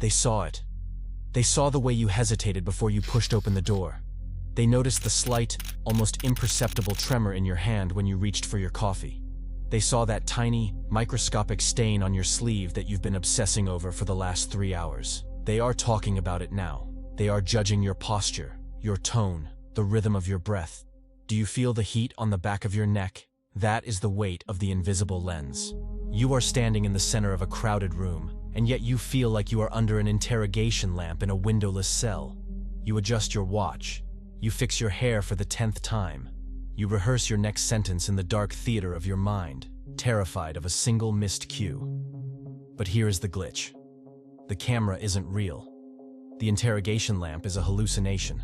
They saw it. They saw the way you hesitated before you pushed open the door. They noticed the slight, almost imperceptible tremor in your hand when you reached for your coffee. They saw that tiny, microscopic stain on your sleeve that you've been obsessing over for the last 3 hours. They are talking about it now. They are judging your posture, your tone, the rhythm of your breath. Do you feel the heat on the back of your neck? That is the weight of the invisible lens. You are standing in the center of a crowded room, and yet you feel like you are under an interrogation lamp in a windowless cell. You adjust your watch. You fix your hair for the 10th time. You rehearse your next sentence in the dark theater of your mind, terrified of a single missed cue. But here is the glitch. The camera isn't real. The interrogation lamp is a hallucination.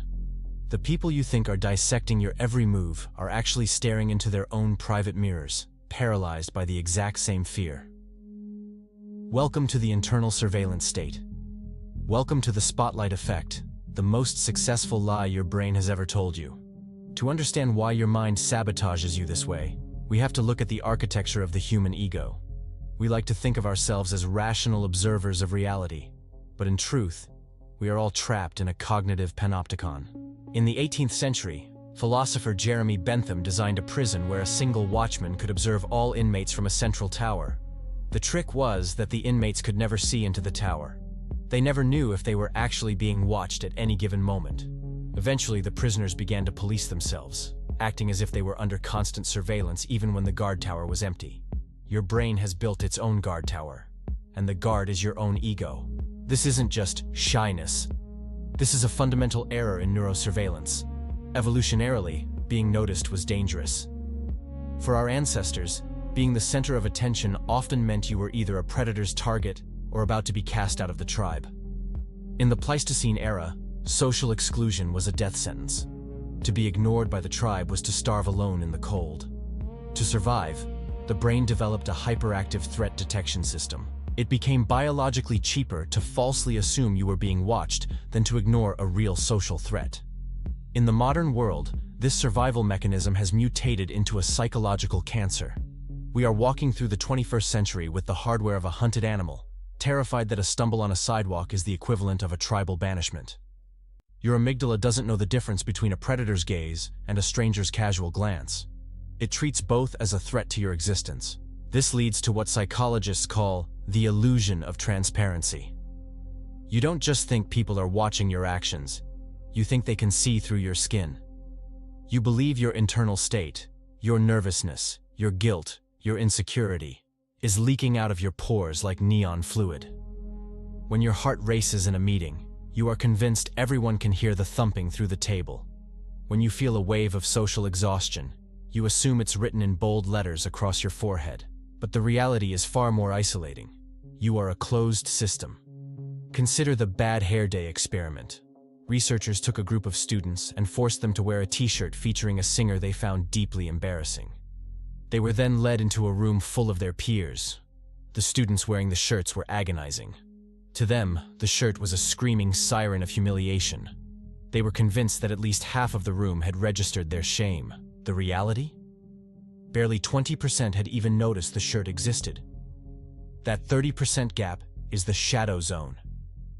The people you think are dissecting your every move are actually staring into their own private mirrors, paralyzed by the exact same fear. Welcome to the internal surveillance state. Welcome to the spotlight effect, the most successful lie your brain has ever told you. To understand why your mind sabotages you this way, we have to look at the architecture of the human ego. We like to think of ourselves as rational observers of reality, but in truth, we are all trapped in a cognitive panopticon. In the 18th century, philosopher Jeremy Bentham designed a prison where a single watchman could observe all inmates from a central tower. The trick was that the inmates could never see into the tower. They never knew if they were actually being watched at any given moment. Eventually, the prisoners began to police themselves, acting as if they were under constant surveillance even when the guard tower was empty. Your brain has built its own guard tower, and the guard is your own ego. This isn't just shyness. This is a fundamental error in neurosurveillance. Evolutionarily, being noticed was dangerous. For our ancestors, being the center of attention often meant you were either a predator's target or about to be cast out of the tribe. In the Pleistocene era, social exclusion was a death sentence. To be ignored by the tribe was to starve alone in the cold. To survive, the brain developed a hyperactive threat detection system. It became biologically cheaper to falsely assume you were being watched than to ignore a real social threat. In the modern world, this survival mechanism has mutated into a psychological cancer. We are walking through the 21st century with the hardware of a hunted animal, terrified that a stumble on a sidewalk is the equivalent of a tribal banishment. Your amygdala doesn't know the difference between a predator's gaze and a stranger's casual glance. It treats both as a threat to your existence. This leads to what psychologists call the illusion of transparency. You don't just think people are watching your actions, you think they can see through your skin. You believe your internal state, your nervousness, your guilt, your insecurity, is leaking out of your pores like neon fluid. When your heart races in a meeting, you are convinced everyone can hear the thumping through the table. When you feel a wave of social exhaustion, you assume it's written in bold letters across your forehead. But the reality is far more isolating. You are a closed system. Consider the bad hair day experiment. Researchers took a group of students and forced them to wear a t-shirt featuring a singer they found deeply embarrassing. They were then led into a room full of their peers. The students wearing the shirts were agonizing. To them, the shirt was a screaming siren of humiliation. They were convinced that at least half of the room had registered their shame. The reality? Barely 20% had even noticed the shirt existed. That 30% gap is the shadow zone.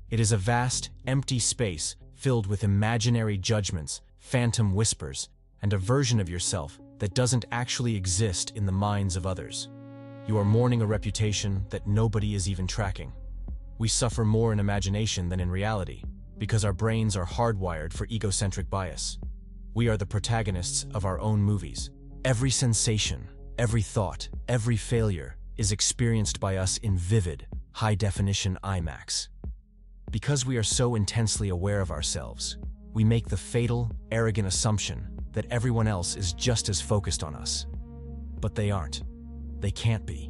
It is a vast, empty space filled with imaginary judgments, phantom whispers, and a version of yourself that doesn't actually exist in the minds of others. You are mourning a reputation that nobody is even tracking. We suffer more in imagination than in reality, because our brains are hardwired for egocentric bias. We are the protagonists of our own movies. Every sensation, every thought, every failure is experienced by us in vivid, high-definition IMAX. Because we are so intensely aware of ourselves, we make the fatal, arrogant assumption that everyone else is just as focused on us. But they aren't. They can't be.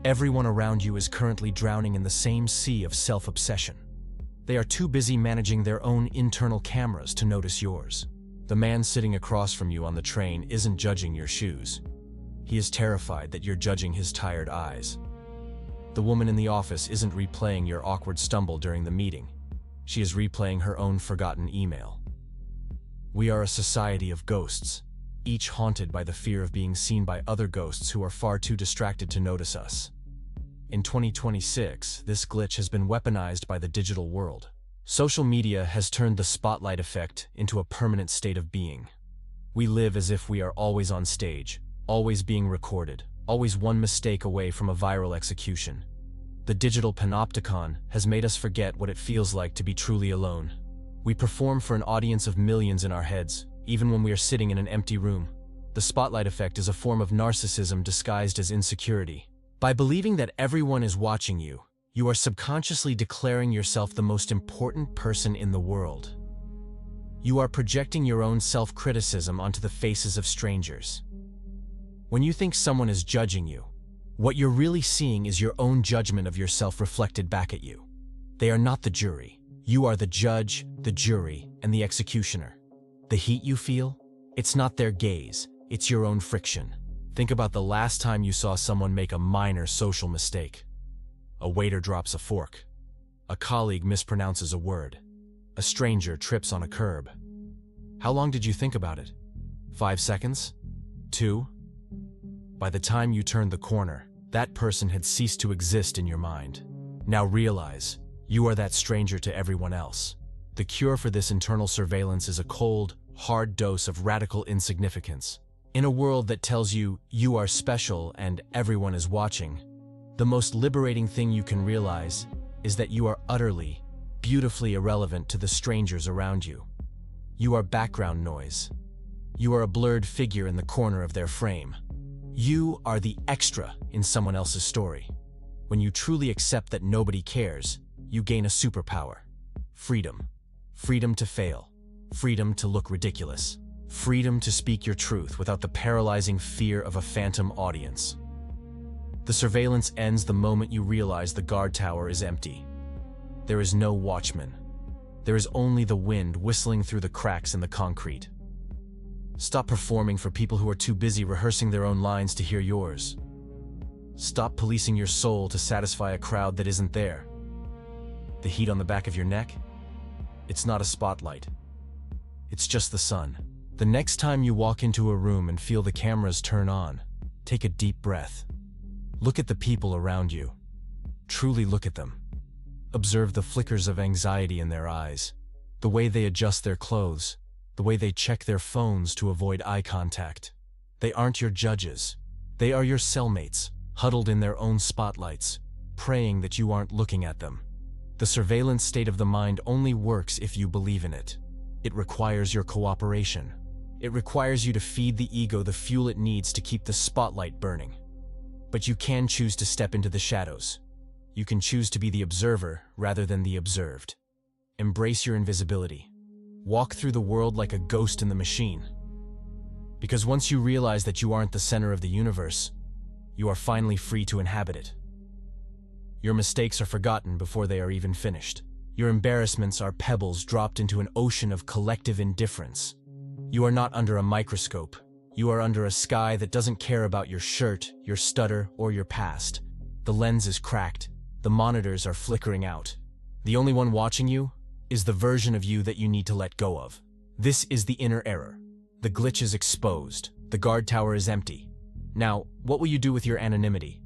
Everyone around you is currently drowning in the same sea of self-obsession. They are too busy managing their own internal cameras to notice yours. The man sitting across from you on the train isn't judging your shoes. He is terrified that you're judging his tired eyes. The woman in the office isn't replaying your awkward stumble during the meeting. She is replaying her own forgotten email. We are a society of ghosts, each haunted by the fear of being seen by other ghosts who are far too distracted to notice us. In 2026, this glitch has been weaponized by the digital world. Social media has turned the spotlight effect into a permanent state of being. We live as if we are always on stage, always being recorded, always one mistake away from a viral execution. The digital Panopticon has made us forget what it feels like to be truly alone. We perform for an audience of millions in our heads, even when we are sitting in an empty room. The spotlight effect is a form of narcissism disguised as insecurity. By believing that everyone is watching you, you are subconsciously declaring yourself the most important person in the world. You are projecting your own self-criticism onto the faces of strangers. When you think someone is judging you, what you're really seeing is your own judgment of yourself reflected back at you. They are not the jury. You are the judge, the jury, and the executioner. The heat you feel? It's not their gaze, it's your own friction. Think about the last time you saw someone make a minor social mistake. A waiter drops a fork. A colleague mispronounces a word. A stranger trips on a curb. How long did you think about it? 5 seconds? 2? By the time you turned the corner, that person had ceased to exist in your mind. Now realize, you are that stranger to everyone else. The cure for this internal surveillance is a cold, hard dose of radical insignificance. In a world that tells you you are special and everyone is watching, the most liberating thing you can realize is that you are utterly, beautifully irrelevant to the strangers around you. You are background noise. You are a blurred figure in the corner of their frame. You are the extra in someone else's story. When you truly accept that nobody cares, you gain a superpower. Freedom. Freedom to fail. Freedom to look ridiculous. Freedom to speak your truth without the paralyzing fear of a phantom audience. The surveillance ends the moment you realize the guard tower is empty. There is no watchman. There is only the wind whistling through the cracks in the concrete. Stop performing for people who are too busy rehearsing their own lines to hear yours. Stop policing your soul to satisfy a crowd that isn't there. The heat on the back of your neck? It's not a spotlight. It's just the sun. The next time you walk into a room and feel the cameras turn on, take a deep breath. Look at the people around you. Truly look at them. Observe the flickers of anxiety in their eyes, the way they adjust their clothes, the way they check their phones to avoid eye contact. They aren't your judges. They are your cellmates, huddled in their own spotlights, praying that you aren't looking at them. The surveillance state of the mind only works if you believe in it. It requires your cooperation. It requires you to feed the ego the fuel it needs to keep the spotlight burning. But you can choose to step into the shadows. You can choose to be the observer rather than the observed. Embrace your invisibility. Walk through the world like a ghost in the machine. Because once you realize that you aren't the center of the universe, you are finally free to inhabit it. Your mistakes are forgotten before they are even finished. Your embarrassments are pebbles dropped into an ocean of collective indifference. You are not under a microscope. You are under a sky that doesn't care about your shirt, your stutter, or your past. The lens is cracked. The monitors are flickering out. The only one watching you is the version of you that you need to let go of. This is the inner error. The glitch is exposed. The guard tower is empty. Now, what will you do with your anonymity?